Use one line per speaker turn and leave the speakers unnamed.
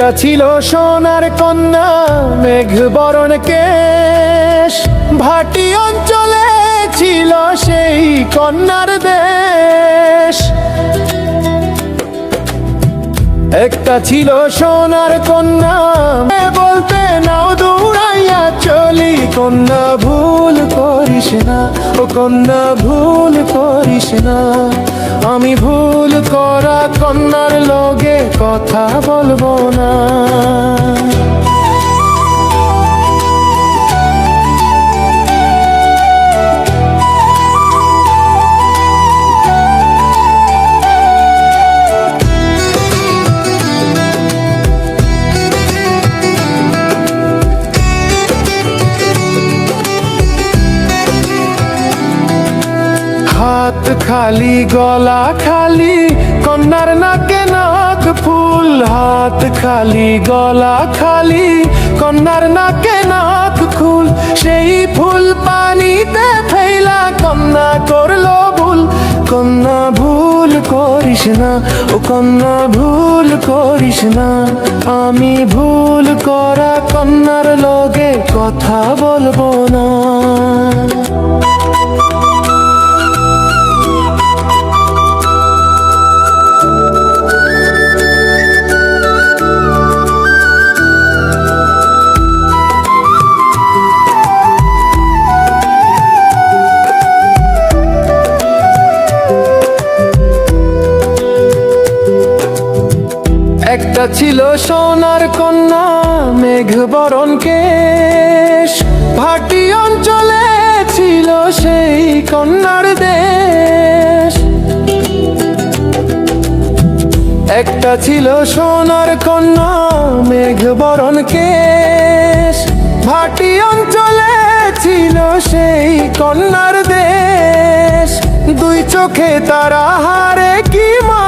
একটা ছিল সোনার কন্যা, মেঘ বরণ কেশ, ভাটি অঞ্চলে ছিল সেই কন্যার দেশ। একটা ছিল সোনার কন্যা, বলতে নাও দৌড়াইয়া চলি, কন্যা ভুল করিস না, ও কন্যা ভুল করিস না। আমি ভুল করা কন্যার লগে কথা বলবো না। হাত খালি গলা খালি, কন্যার নাকে নাক ফুল। হাত খালি গলা খালি, কন্যার নাকে নাক ফুল। সেই ফুল পানিতে ফেলা কন্যা করলো ভুল। কন্যা ভুল করিস না, ও কন্যা ভুল করিস না। আমি ভুল করা কন্যার লগে কথা বলবো না। একটা ছিল সোনার কন্যা, মেঘ বরণ কেশ, ভাটি অঞ্চলে ছিল সেই কন্যার দেশ। একটা ছিল সোনার কন্যা, মেঘ বরণ কেশ, ভাটি অঞ্চলে ছিল সেই কন্যার দেশ। দুই চোখে তারা হারে কি মা